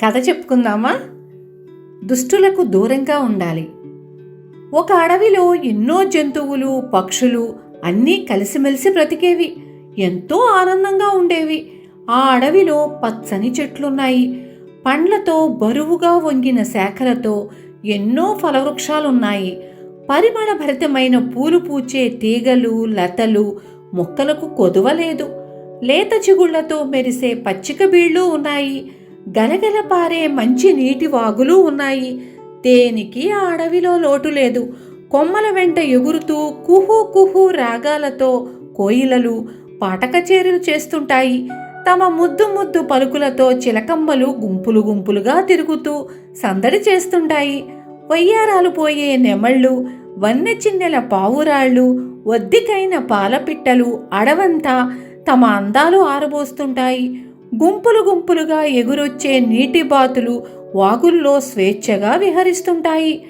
కథ చెప్పుకుందామా? దుష్టులకు దూరంగా ఉండాలి. ఒక అడవిలో ఎన్నో జంతువులు, పక్షులు అన్నీ కలిసిమెలిసి బ్రతికేవి. ఎంతో ఆనందంగా ఉండేవి. ఆ అడవిలో పచ్చని చెట్లున్నాయి. పండ్లతో బరువుగా వంగిన శాఖలతో ఎన్నో ఫలవృక్షాలున్నాయి. పరిమళభరితమైన పూలు పూచే తీగలు, లతలు, మొక్కలకు కొదువలేదు. లేత చిగుళ్లతో మెరిసే పచ్చిక బీళ్లు ఉన్నాయి. గలగల పారే మంచి నీటి వాగులు ఉన్నాయి. దేనికి ఆ అడవిలో లోటు లేదు. కొమ్మల వెంట ఎగురుతూ కుహు కుహు రాగాలతో కోయిలలు పాట కచేరీలు చేస్తుంటాయి. తమ ముద్దు ముద్దు పలుకులతో చిలకమ్మలు గుంపులు గుంపులుగా తిరుగుతూ సందడి చేస్తుంటాయి. వయ్యారాలు పోయే నెమళ్ళు, వన్నె చిన్నెల పావురాళ్ళు, ఒద్దికైన పాలపిట్టలు అడవంతా తమ అందాలు ఆరబోస్తుంటాయి. గుంపులు గుంపులుగా ఎగురొచ్చే నీటి బాతులు వాగుల్లో స్వేచ్ఛగా విహరిస్తుంటాయి.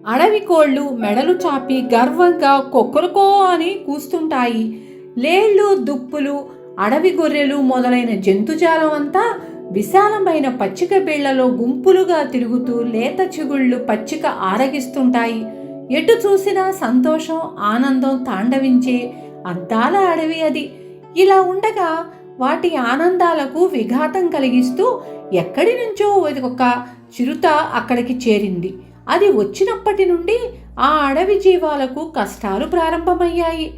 అడవి కోళ్లు మెడలు చాపి గర్వంగా కొక్కరుకో అని కూస్తుంటాయి. లేళ్లు, దుప్పులు, అడవి గొర్రెలు మొదలైన జంతుజాలం అంతా విశాలమైన పచ్చిక బీళ్లలో గుంపులుగా తిరుగుతూ లేత చిగుళ్ళు పచ్చిక ఆరగిస్తుంటాయి. ఎటు చూసినా సంతోషం, ఆనందం తాండవించే అందాల అడవి అది. ఇలా ఉండగా వాటి ఆనందాలకు విఘాతం కలిగిస్తూ ఎక్కడి నుంచో ఒక చిరుత అక్కడికి చేరింది. అది వచ్చినప్పటి నుండి ఆ అడవి జీవాలకు కష్టాలు ప్రారంభమయ్యాయి.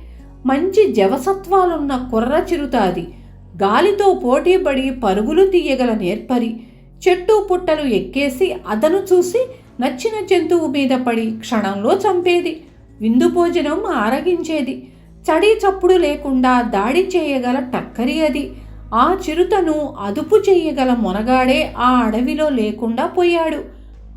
మంచి జవసత్వాలున్న కుర్ర చిరుత అది. గాలితో పోటీపడి పరుగులు తీయగల నేర్పరి. చెట్టు పుట్టలు ఎక్కేసి అదను చూసి నచ్చిన జంతువు మీద పడి క్షణంలో చంపేది. విందు భోజనం ఆరగించేది. చడి చప్పుడు లేకుండా దాడి చేయగల టక్కరి అది. ఆ చిరుతను అదుపు చేయగల మొనగాడే ఆ అడవిలో లేకుండా పోయాడు.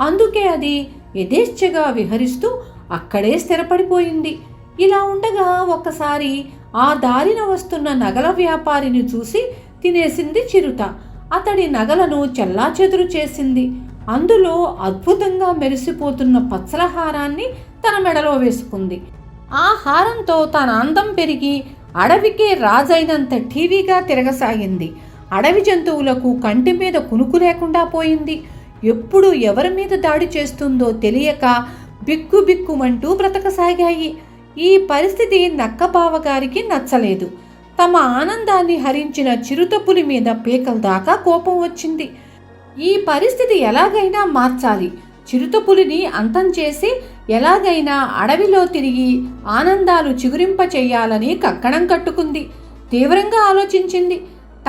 అందుకే అది యథేచ్ఛగా విహరిస్తూ అక్కడే స్థిరపడిపోయింది. ఇలా ఉండగా ఒక్కసారి ఆ దారిన వస్తున్న నగల వ్యాపారిని చూసి తినేసింది చిరుత. అతడి నగలను చెల్లాచెదురు చేసింది. అందులో అద్భుతంగా మెరిసిపోతున్న పచ్చల హారాన్ని తన మెడలో వేసుకుంది. ఆ హారంతో తన అందం పెరిగి అడవికే రాజైనంత టీవీగా తిరగసాగింది. అడవి జంతువులకు కంటి మీద కునుకు లేకుండా పోయింది. ఎప్పుడు ఎవరి మీద దాడి చేస్తుందో తెలియక బిక్కుబిక్కుమంటూ బ్రతకసాగాయి. ఈ పరిస్థితి నక్కబావగారికి నచ్చలేదు. తమ ఆనందాన్ని హరించిన చిరుతపులి మీద పీకల దాకా కోపం వచ్చింది. ఈ పరిస్థితి ఎలాగైనా మార్చాలి, చిరుతపులిని అంతం చేసి ఎలాగైనా అడవిలో తిరిగి ఆనందాలు చిగురింప చెయ్యాలని కంకణం కట్టుకుంది. తీవ్రంగా ఆలోచించింది.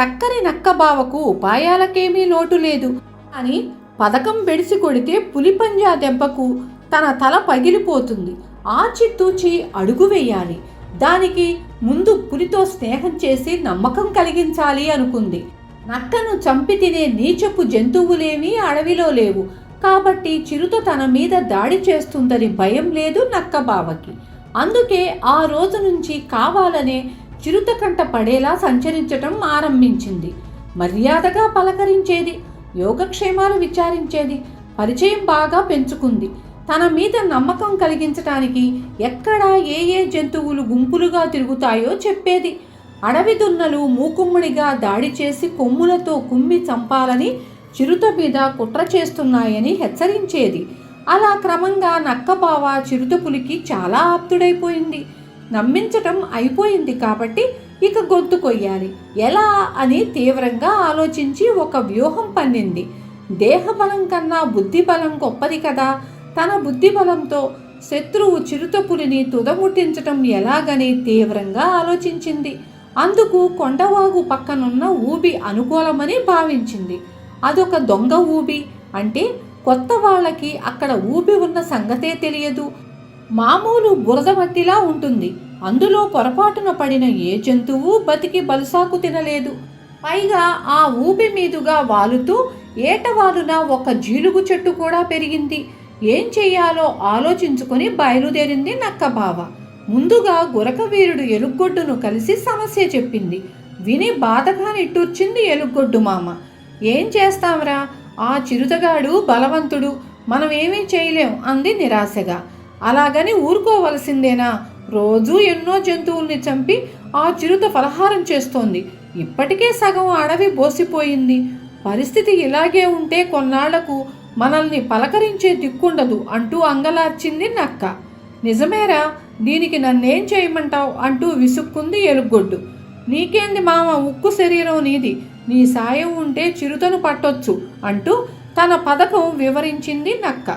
టక్కరి నక్కబావకు ఉపాయాలకేమీ లోటు లేదు. అని పథకం బెడిసి కొడితే పులిపంజా దెబ్బకు తన తల పగిలిపోతుంది. ఆచితూచి అడుగు వేయాలి. దానికి ముందు పులితో స్నేహం చేసి నమ్మకం కలిగించాలి అనుకుంది. నక్కను చంపి తినే నీచపు జంతువులేమీ అడవిలో లేవు. కాబట్టి చిరుత తన మీద దాడి చేస్తుందని భయం లేదు నక్కబావకి. అందుకే ఆ రోజు నుంచి కావాలనే చిరుత కంట పడేలా సంచరించటం ఆరంభించింది. మర్యాదగా పలకరించేది, యోగక్షేమాలు విచారించేది, పరిచయం బాగా పెంచుకుంది. తన మీద నమ్మకం కలిగించటానికి ఎక్కడ ఏ జంతువులు గుంపులుగా తిరుగుతాయో చెప్పేది. అడవి దున్నలు మూకుమ్మడిగా దాడి చేసి కొమ్ములతో కుమ్మి చంపాలని చిరుత మీద కుట్ర చేస్తున్నాయని హెచ్చరించేది. అలా క్రమంగా నక్కబావ చిరుతపులికి చాలా ఆప్తుడైపోయింది. నమ్మించటం అయిపోయింది కాబట్టి ఇక గొంతు కొయ్యాలి. ఎలా అని తీవ్రంగా ఆలోచించి ఒక వ్యూహం పన్నింది. దేహబలం కన్నా బుద్ధిబలం గొప్పది కదా. తన బుద్ధిబలంతో శత్రువు చిరుతపులిని తుదముట్టించటం ఎలాగని తీవ్రంగా ఆలోచించింది. అందుకు కొండవాగు పక్కనున్న ఊబి అనుకూలమని భావించింది. అదొక దొంగ ఊబి. అంటే కొత్త వాళ్ళకి అక్కడ ఊబి ఉన్న సంగతే తెలియదు. మామూలు బురద మట్టిలా ఉంటుంది. అందులో పొరపాటున పడిన ఏ జంతువు బతికి బలుసాకు తినలేదు. పైగా ఆ ఊబి మీదుగా వాలుతూ ఏటవాలున ఒక జీలుగు చెట్టు కూడా పెరిగింది. ఏం చెయ్యాలో ఆలోచించుకొని బయలుదేరింది నక్కబావ. ముందుగా గురక వీరుడు ఎలుగొడ్డును కలిసి సమస్య చెప్పింది. విని బాధగా నిట్టూర్చింది ఎలుగొడ్డు మామ. ఏం చేస్తాంరా, ఆ చిరుతగాడు బలవంతుడు, మనం ఏమీ చేయలేం అంది నిరాశగా. అలాగని ఊరుకోవలసిందేనా? రోజూ ఎన్నో జంతువుల్ని చంపి ఆ చిరుత ఫలహారం చేస్తోంది. ఇప్పటికే సగం అడవి బోసిపోయింది. పరిస్థితి ఇలాగే ఉంటే కొన్నాళ్లకు మనల్ని పలకరించే దిక్కుండదు అంటూ అంగలార్చింది నక్క. నిజమేరా, దీనికి నన్నేం చేయమంటావు అంటూ విసుక్కుంది ఎలుగొడ్డు. నీకేంది మామ, ఉక్కు శరీరం నీది, నీ సాయం ఉంటే చిరుతను పట్టొచ్చు అంటూ తన పథకం వివరించింది నక్క.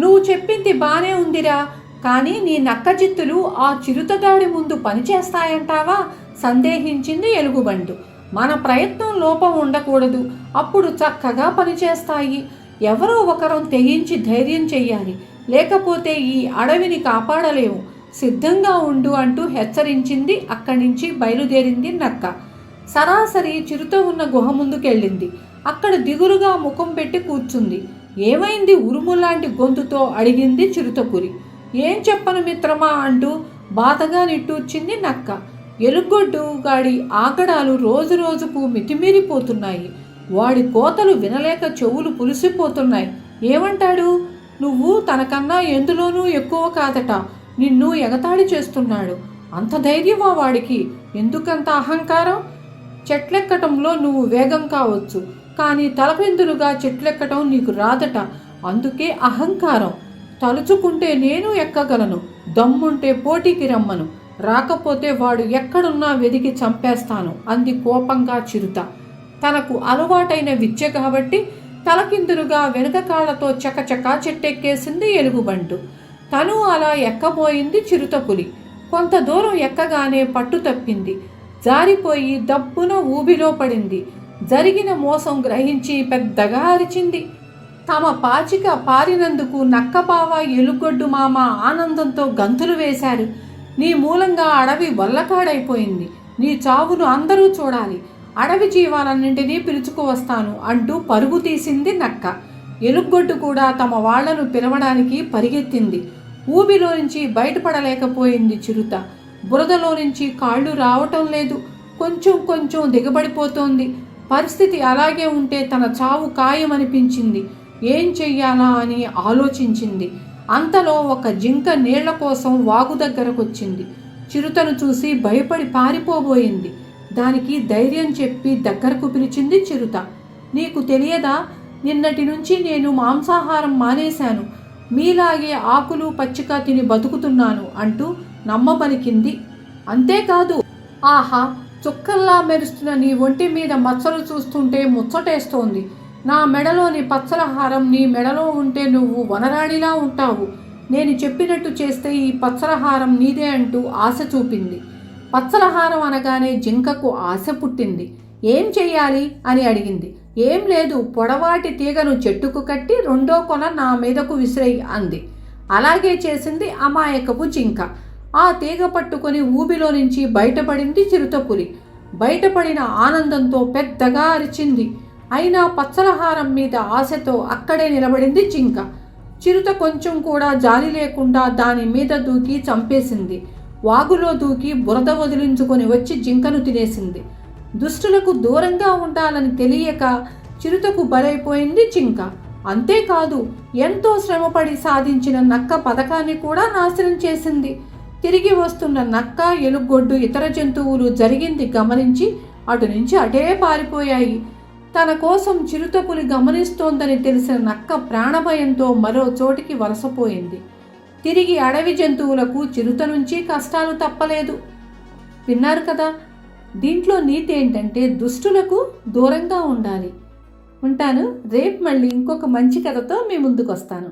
నువ్వు చెప్పింది బానే ఉందిరా, కానీ నీ నక్క జిత్తులు ఆ చిరుతగాడి ముందు పనిచేస్తాయంటావా సందేహించింది ఎలుగుబంటు. మన ప్రయత్నం లోపం ఉండకూడదు, అప్పుడు చక్కగా పనిచేస్తాయి. ఎవరో ఒకరం తెగించి ధైర్యం చెయ్యాలి, లేకపోతే ఈ అడవిని కాపాడలేము. సిద్ధంగా ఉండు అంటూ హెచ్చరించింది. అక్కడి నుంచి బయలుదేరింది నక్క. సరాసరి చిరుత ఉన్న గుహ ముందుకెళ్ళింది. అక్కడ దిగులుగా ముఖం పెట్టి కూర్చుంది. ఏమైంది ఉరుములాంటి గొంతుతో అడిగింది చిరుతపులి. ఏం చెప్పను మిత్రమా అంటూ బాధగా నిట్టూర్చింది నక్క. ఎలుగొడ్డు గాడి ఆగడాలు రోజు రోజుకు మితిమీరిపోతున్నాయి. వాడి కోతలు వినలేక చెవులు పులిసిపోతున్నాయి. ఏమంటాడు? నువ్వు తనకన్నా ఎందులోనూ ఎక్కువ కాదట, నిన్ను ఎగతాళి చేస్తున్నాడు. అంత ధైర్యమా వాడికి? ఎందుకంత అహంకారం? చెట్లెక్కటంలో నువ్వు వేగం కావచ్చు, కానీ తలపెందులుగా చెట్లెక్కటం నీకు రాదట, అందుకే అహంకారం. తలుచుకుంటే నేను ఎక్కగలను, దమ్ముంటే పోటీకి రమ్మను, రాకపోతే వాడు ఎక్కడున్నా వెదికి చంపేస్తాను అంది కోపంగా చిరుత. తనకు అలవాటైన విద్య కాబట్టి తలకిందులుగా వెనుక కాళ్లతో చకచకా చెట్టెక్కేసింది ఎలుగుబంటు. తను అలా ఎక్కబోయింది చిరుతపులి. కొంత దూరం ఎక్కగానే పట్టు తప్పింది. జారిపోయి దబ్బున ఊబిలో పడింది. జరిగిన మోసం గ్రహించి పెద్దగా అరిచింది. తమ పాచిక పారినందుకు నక్కబావ, ఎలుగొడ్డు మామ ఆనందంతో గంతులు వేశారు. నీ మూలంగా అడవి వల్లకాడైపోయింది, నీ చావును అందరూ చూడాలి, అడవి జీవాలన్నింటినీ పిలుచుకువస్తాను అంటూ పరుగు తీసింది నక్క. ఎలుగొడ్డు కూడా తమ వాళ్లను పిలవడానికి పరిగెత్తింది. ఊబిలో నుంచి బయటపడలేకపోయింది చిరుత. బురదలో నుంచి కాళ్ళు రావటం లేదు, కొంచెం కొంచెం దిగబడిపోతోంది. పరిస్థితి అలాగే ఉంటే తన చావు ఖాయమనిపించింది. ఏం చెయ్యాలా అని ఆలోచించింది. అంతలో ఒక జింక నీళ్ల కోసం వాగు దగ్గరకొచ్చింది. చిరుతను చూసి భయపడి పారిపోబోయింది. దానికి ధైర్యం చెప్పి దగ్గరకు పిలిచింది చిరుత. నీకు తెలియదా, నిన్నటి నుంచి నేను మాంసాహారం మానేశాను, మీలాగే ఆకులు పచ్చిక తిని బతుకుతున్నాను అంటూ నమ్మబలికింది. అంతేకాదు, ఆహా, చుక్కల్లా మెరుస్తున్న నీ ఒంటి మీద మచ్చలు చూస్తుంటే ముచ్చటేస్తోంది. నా మెడలోని పచ్చల హారం నీ మెడలో ఉంటే నువ్వు వనరాణిలా ఉంటావు. నేను చెప్పినట్టు చేస్తే ఈ పచ్చల హారం నీదే అంటూ ఆశ చూపింది. పచ్చల హారం అనగానే జింకకు ఆశ పుట్టింది. ఏం చెయ్యాలి అని అడిగింది. ఏం లేదు, పొడవాటి తీగను చెట్టుకు కట్టి రెండో కొన నా మీదకు విసిరేయి అంది. అలాగే చేసింది అమాయకపు జింక. ఆ తీగ పట్టుకొని ఊబిలో నుంచి బయటపడింది చిరుతపులి. బయటపడిన ఆనందంతో పెద్దగా అరిచింది. అయినా పచ్చలహారం మీద ఆశతో అక్కడే నిలబడింది జింక. చిరుత కొంచెం కూడా జాలి లేకుండా దాని మీద దూకి చంపేసింది. వాగులో దూకి బురద వదిలించుకొని వచ్చి జింకను తినేసింది. దుష్టులకు దూరంగా ఉండాలని తెలియక చిరుతకు బలైపోయింది జింక. అంతేకాదు, ఎంతో శ్రమపడి సాధించిన నక్క పథకాన్ని కూడా నాశనం చేసింది. తిరిగి వస్తున్న నక్క, ఎలుగొడ్డు, ఇతర జంతువులు జరిగింది గమనించి అటు నుంచి అటే పారిపోయాయి. తన కోసం చిరుతపులి గమనిస్తోందని తెలిసిన నక్క ప్రాణభయంతో మరో చోటికి వలసపోయింది. తిరిగి అడవి జంతువులకు చిరుత నుంచి కష్టాలు తప్పలేదు. విన్నారు కదా, దీంట్లో నీతి ఏంటంటే దుష్టులకు దూరంగా ఉండాలి. ఉంటాను. రేపు మళ్ళీ ఇంకొక మంచి కథతో మీ ముందుకు వస్తాను.